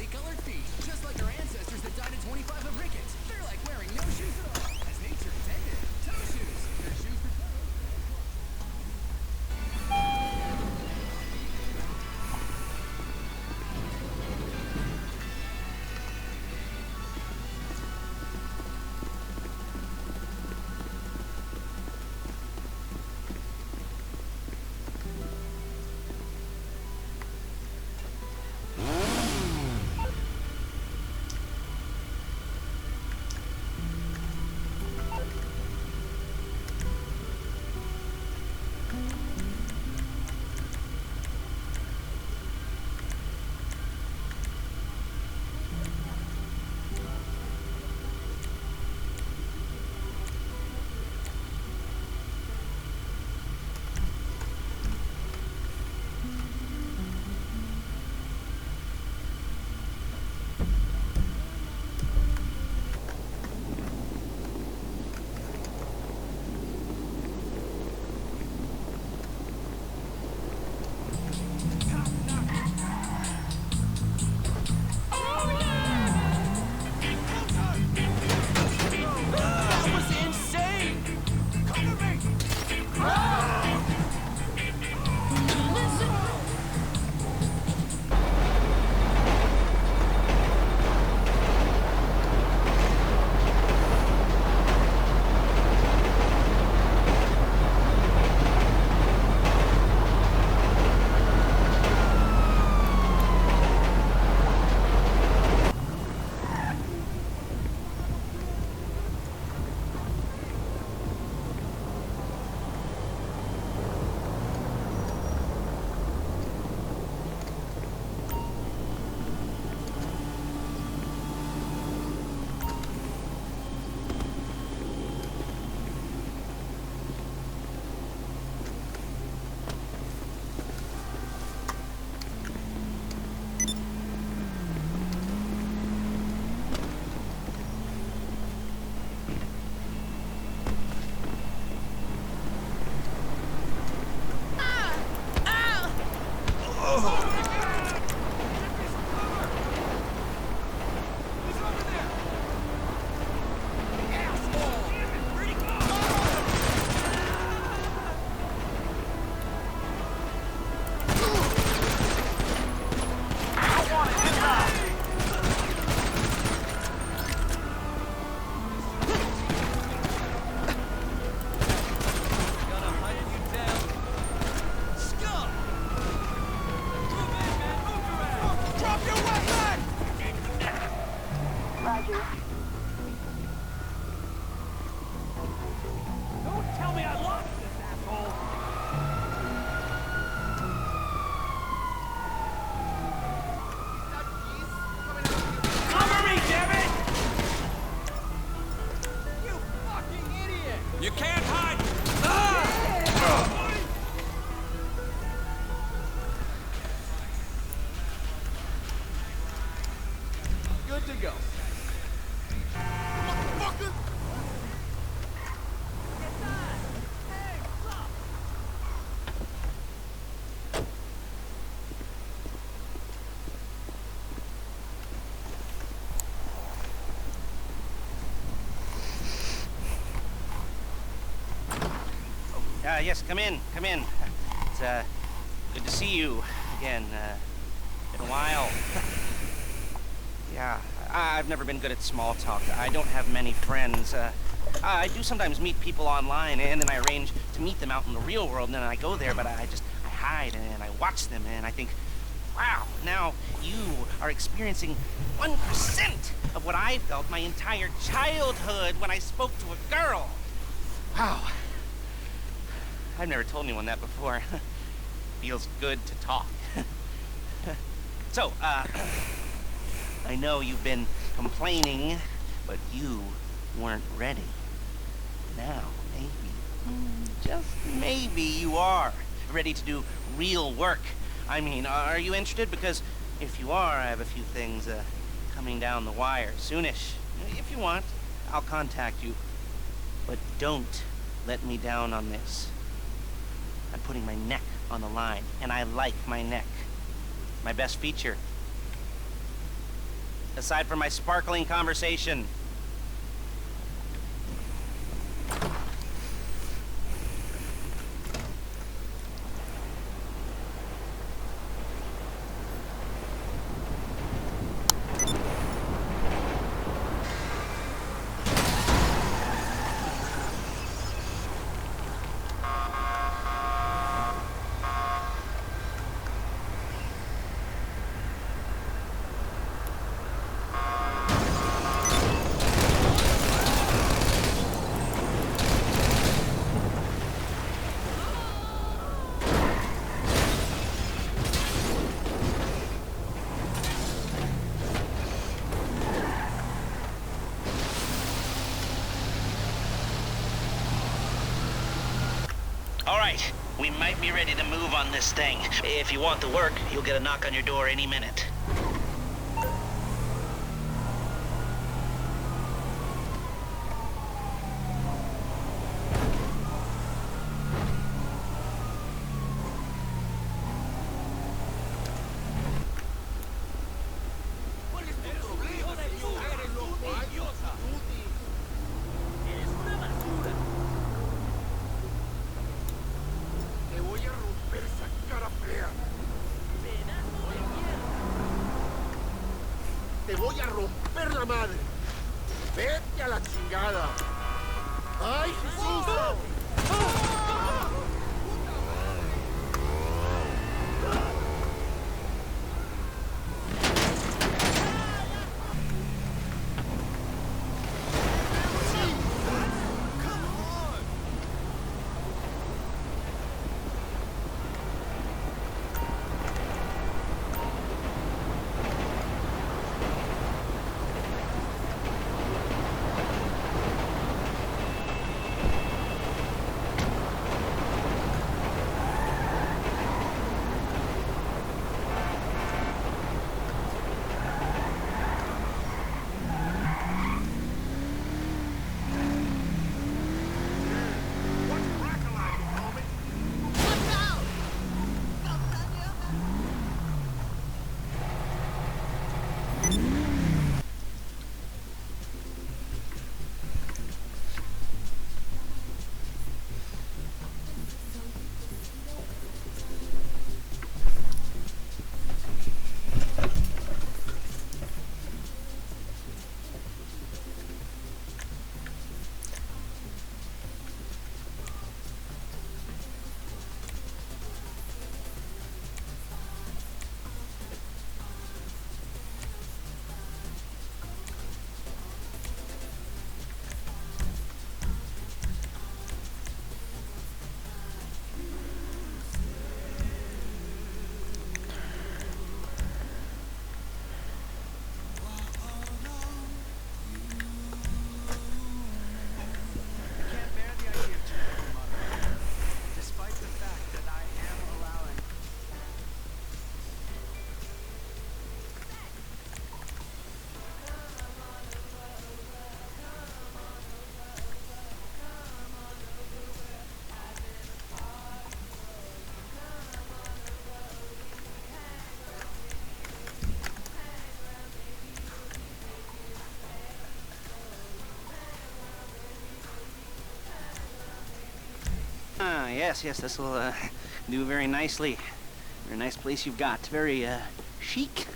brightly colored feet, just like our ancestors that died at 25 of rickets. They're like wearing no shoes at all, as nature intended. Toe shoes. They're shoes for toes. Yes, come in, come in. It's, good to see you again. Been a while. Yeah, I've never been good at small talk. I don't have many friends. I do sometimes meet people online, and then I arrange to meet them out in the real world, and then I go there, but I hide, and I watch them, and I think, wow, now you are experiencing 1% of what I felt my entire childhood when I spoke to a girl. Wow. I've never told anyone that before. Feels good to talk. So, I know you've been complaining, but you weren't ready. Now, maybe, just maybe you are ready to do real work. I mean, are you interested? Because if you are, I have a few things coming down the wire soonish. If you want, I'll contact you. But don't let me down on this. I'm putting my neck on the line, and I like my neck. My best feature. aside from my sparkling conversation? All right, we might be ready to move on this thing. If you want the work, you'll get a knock on your door any minute. Te voy a romper la madre. Vete a la chingada. ¡Ay, Jesús! Yes, this will do very nicely. Very nice place you've got. Very chic.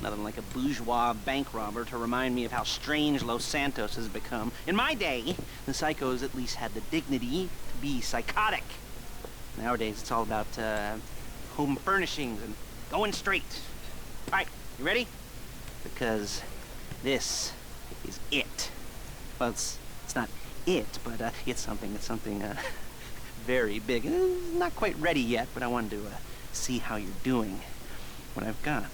Nothing like a bourgeois bank robber to remind me of how strange Los Santos has become. In my day, the psychos at least had the dignity to be psychotic. Nowadays, it's all about home furnishings and going straight. All right, you ready? Because this is it. Well, it's not it, but it's something very big. Not quite ready yet, but I wanted to see how you're doing. What I've got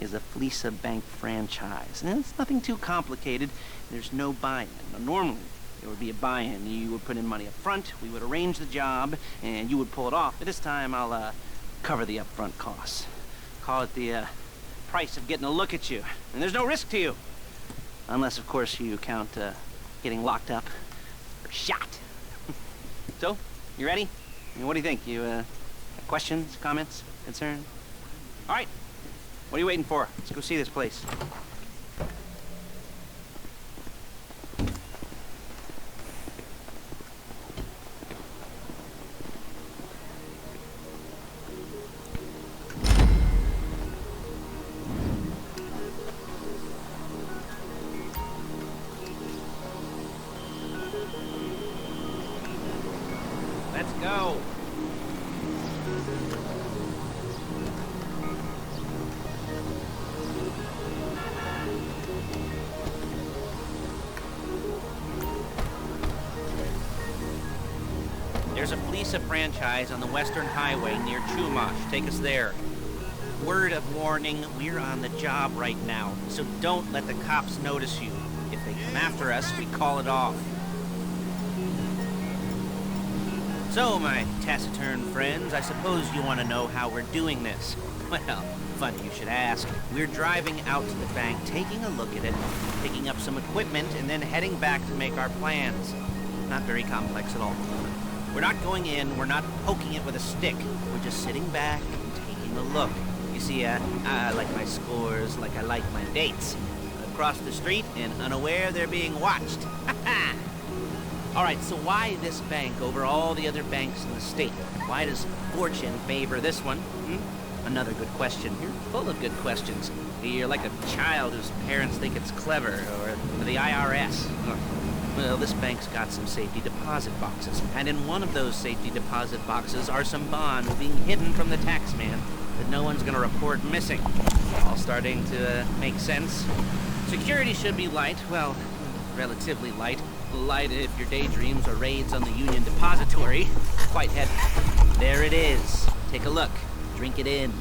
is a Fleesa Bank franchise, and it's nothing too complicated. There's no buy-in. Now, normally, there would be a buy-in. You would put in money up front, we would arrange the job, and you would pull it off. But this time, I'll cover the upfront costs. Call it the price of getting a look at you. And there's no risk to you. Unless, of course, you count getting locked up or shot. So, you ready? I mean, what do you think? You have questions, comments, concerns? All right. What are you waiting for? Let's go see this place. pizza franchise on the Western Highway near Chumash. Take us there. Word of warning, we're on the job right now, so don't let the cops notice you. If they come after us, we call it off. So, my taciturn friends, I suppose you want to know how we're doing this. Well, funny you should ask. We're driving out to the bank, taking a look at it, picking up some equipment, and then heading back to make our plans. Not very complex at all. We're not going in, we're not poking it with a stick. We're just sitting back and taking a look. You see, I like my scores like I like my dates. Across the street and unaware they're being watched. All right, so why this bank over all the other banks in the state? Why does fortune favor this one? Another good question. You're full of good questions. You're like a child whose parents think it's clever, or the IRS. Well, this bank's got some safety deposit boxes, and in one of those safety deposit boxes are some bonds being hidden from the tax man that no one's gonna report missing. All starting to make sense. Security should be light, well, relatively light. Light if your daydreams are raids on the Union Depository. Quite heavy. There it is. Take a look. Drink it in.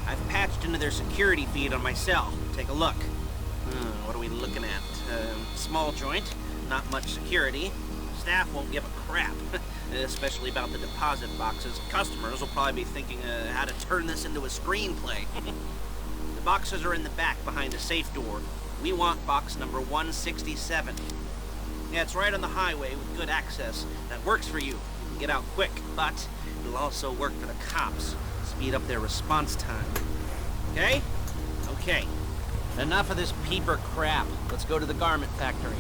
I've patched into their security feed on my cell. Take a look. What are we looking at? Small joint. Not much security. Staff won't give a crap. Especially about the deposit boxes. Customers will probably be thinking how to turn this into a screenplay. The boxes are in the back behind a safe door. We want box number 167. Yeah, it's right on the highway with good access. That works for you. You can get out quick, but it'll also work for the cops. Speed up their response time. Okay? Okay. Enough of this peeper crap. Let's go to the garment factory.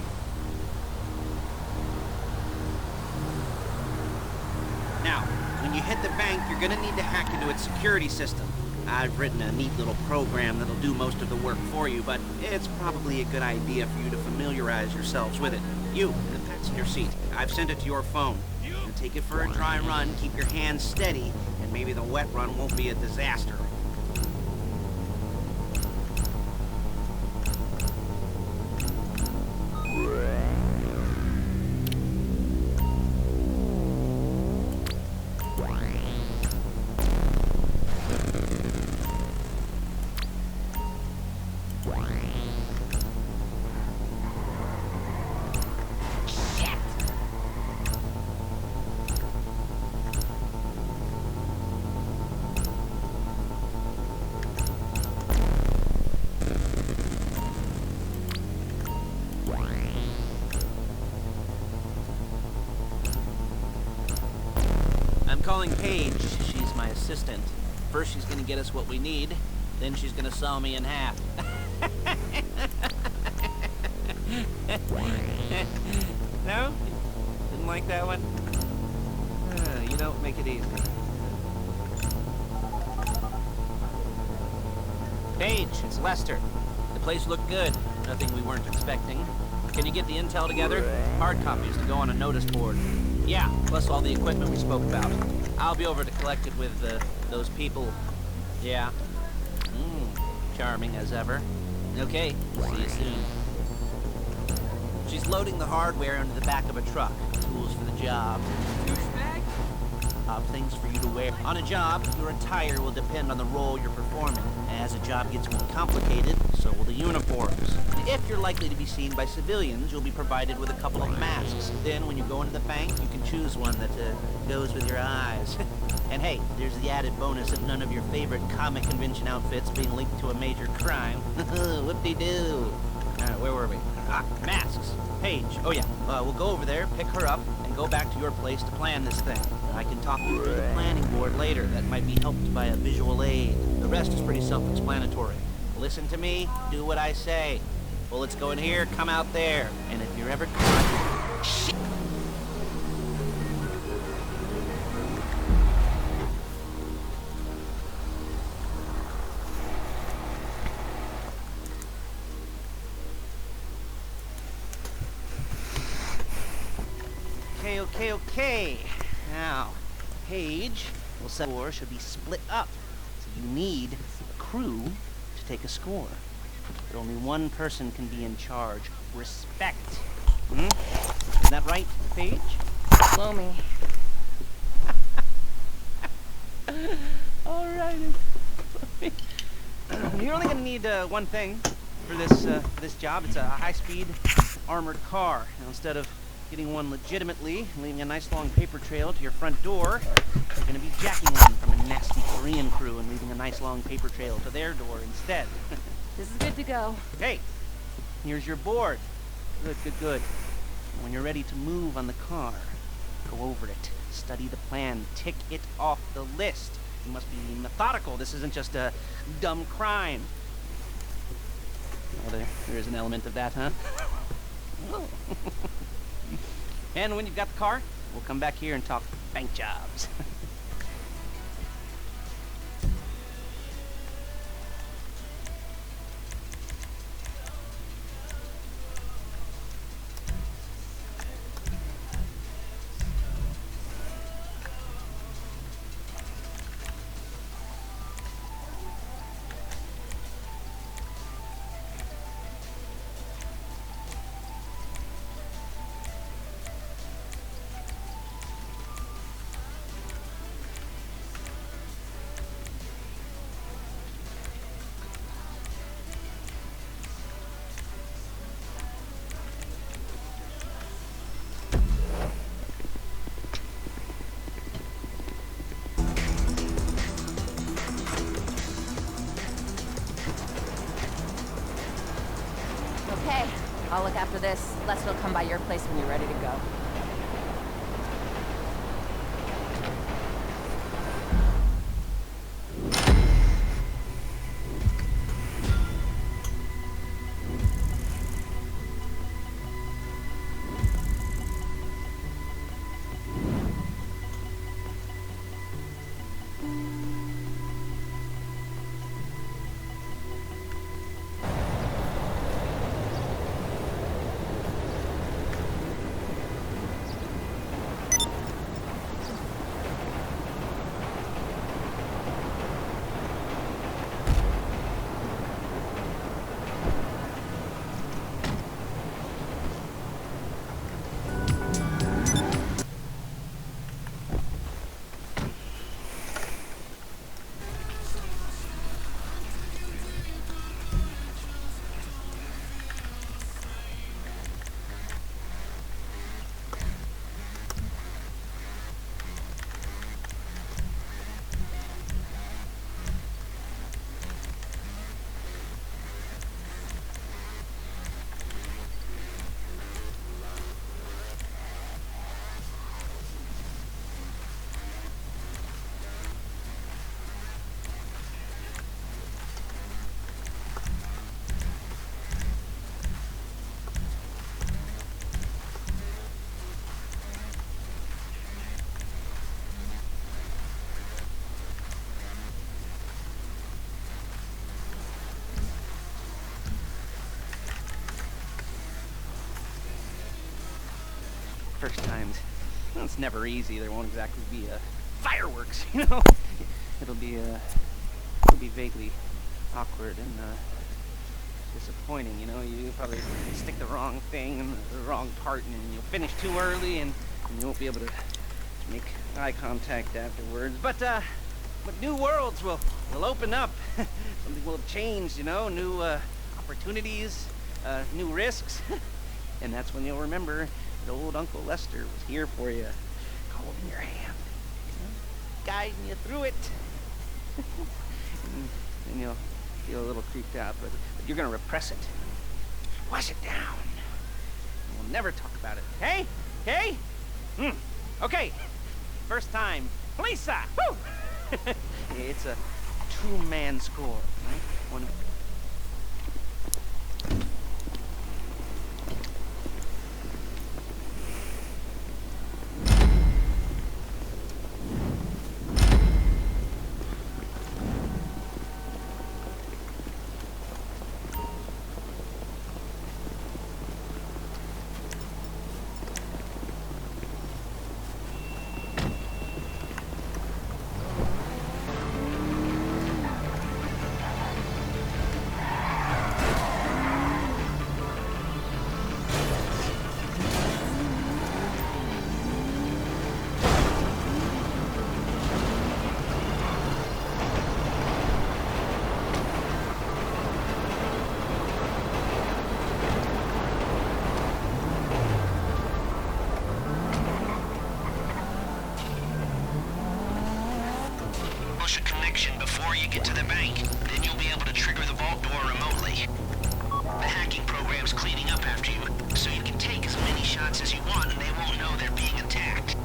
Now, when you hit the bank, you're gonna need to hack into its security system. I've written a neat little program that'll do most of the work for you, but it's probably a good idea for you to familiarize yourselves with it. You, in the passenger seat, I've sent it to your phone. And take it for a dry run, keep your hands steady, and maybe the wet run won't be a disaster. I'm calling Paige. She's my assistant. First she's gonna get us what we need, then she's gonna saw me in half. No? Didn't like that one? You don't make it easy. Paige, it's Lester. The place looked good. Nothing we weren't expecting. Can you get the intel together? Hard copies to go on a notice board. Yeah, plus all the equipment we spoke about. I'll be over to collect it with those people. Yeah. Charming as ever. Okay, see you soon. She's loading the hardware into the back of a truck. Tools for the job. Douchebag? Things for you to wear. On a job, your attire will depend on the role you're performing. As a job gets more complicated, so will the uniforms. If you're likely to be seen by civilians, you'll be provided with a couple of masks. Then, when you go into the bank, you can choose one that goes with your eyes. And hey, there's the added bonus of none of your favorite comic convention outfits being linked to a major crime. Whoop-de-doo. Alright, where were we? Masks. Paige. Oh yeah, we'll go over there, pick her up, and go back to your place to plan this thing. I can talk you through the planning board later. That might be helped by a visual aid. The rest is pretty self-explanatory. Listen to me, do what I say. Bullets go in here, come out there. And if you're ever caught... Shit! Okay. Now, Paige will set score should be split up. So you need a crew to take a score. But only one person can be in charge. Respect. Isn't that right, Paige? Blow me. All right. You're only gonna need one thing for this job. It's a high-speed armored car. Now, instead of getting one legitimately and leaving a nice long paper trail to your front door, you're gonna be jacking one from a nasty Korean crew and leaving a nice long paper trail to their door instead. This is good to go. Hey, here's your board. Good, good, good. When you're ready to move on the car, go over it, study the plan, tick it off the list. You must be methodical. This isn't just a dumb crime. Oh, there is an element of that, huh? And when you've got the car, we'll come back here and talk bank jobs. Okay, I'll look after this. Les will come by your place when you're ready to go. First times, well, it's never easy. There won't exactly be fireworks, you know. It'll be vaguely awkward and disappointing. You know, you probably stick the wrong thing in the wrong part, and you'll finish too early, and you won't be able to make eye contact afterwards. But new worlds will open up. Something will have changed. You know, new opportunities, new risks, and that's when you'll remember. Old Uncle Lester was here for you, holding your hand, guiding you through it. And you'll feel a little creeped out, but you're gonna repress it. Wash it down. We'll never talk about it. Hey? Hey? Okay. First time. Lisa! Woo! It's a two-man score, right? One. establish a connection before you get to the bank. Then you'll be able to trigger the vault door remotely. The hacking program's cleaning up after you, so you can take as many shots as you want and they won't know they're being attacked.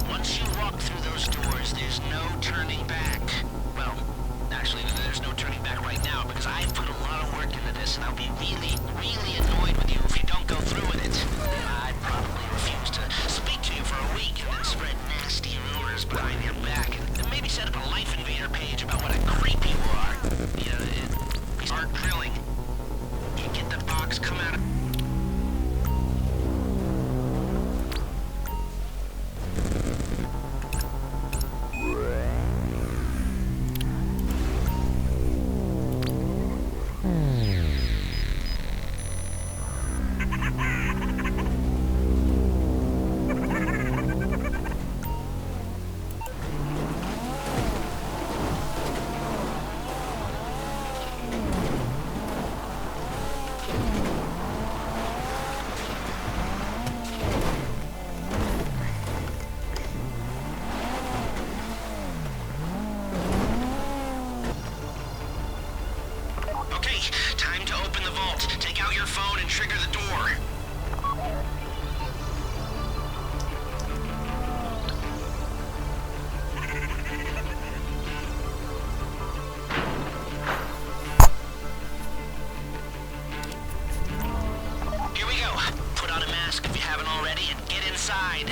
Once you walk through those doors, there's no turning back. Well, actually, there's no turning back right now because I've put a lot of work into this and I'll be really, really annoyed with you if you don't go through with it. I'd probably refuse to speak to you for a week and then spread nasty rumors behind your back and maybe set up a Life Invader page about what a creep you are. You know, start drilling. You get the box, come out of... Time to open the vault. Take out your phone and trigger the door. Here we go. Put on a mask if you haven't already and get inside.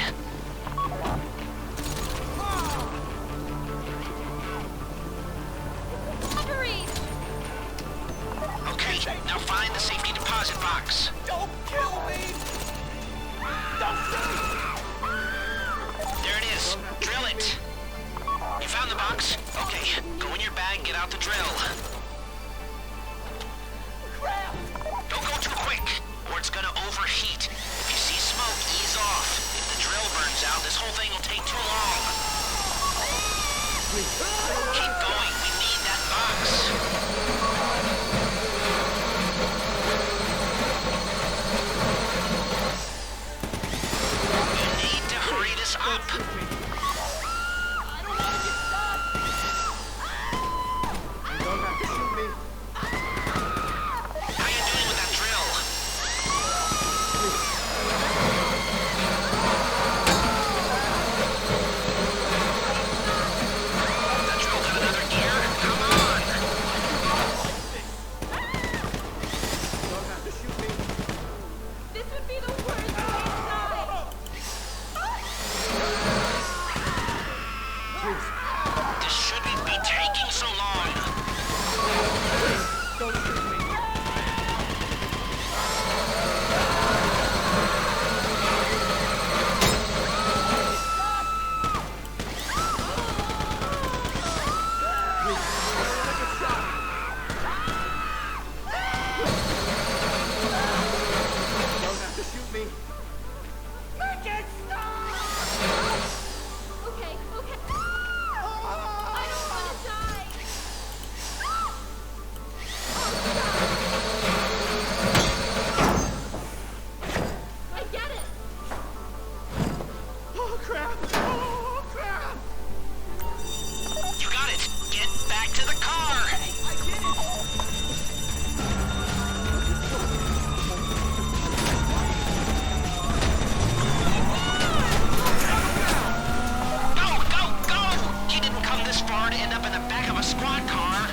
Okay, now find the safety deposit box. Don't kill me! Don't shoot! There it is. Drill it. You found the box? Okay, go in your bag and get out the drill. Crap! Don't go too quick, or it's gonna overheat. If you see smoke, ease off. If the drill burns out, this whole thing will take too long. Keep going, we need that box. Up. I don't want to get shot! You don't have to shoot me. How you doing with that drill? That drill got another gear? Come on! You don't have to shoot me. This would be the worst way to die! This shouldn't be taking so long. Don't shoot me. Don't have to shoot me. Ricketts, stop! Okay, okay. I don't want to die! I get it! Oh crap! Oh crap! You got it. Get back to the car. I did it! Go, go, go! You didn't come this far to end up in the back of a squad car.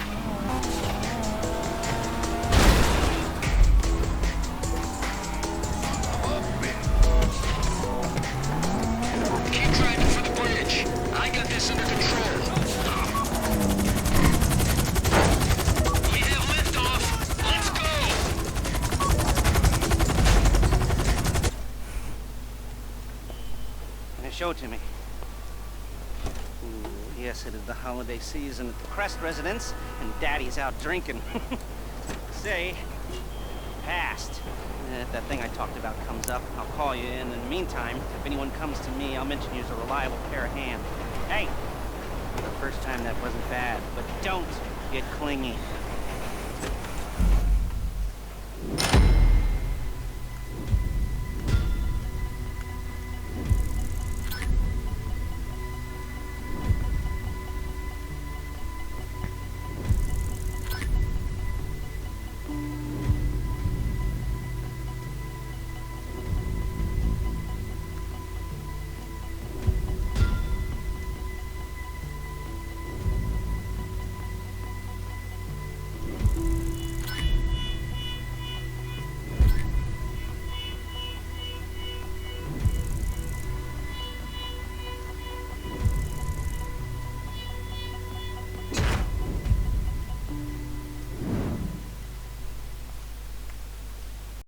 Keep driving for the bridge. I got this under control. We have liftoff. Let's go. Can you show it to me? Ooh, yes, it is the holiday season at the Crest residence, and Daddy's out drinking. Say, passed. If that thing I talked about comes up, I'll call you, and in the meantime, if anyone comes to me, I'll mention you as a reliable pair of hands. Hey, for the first time that wasn't bad, but don't get clingy.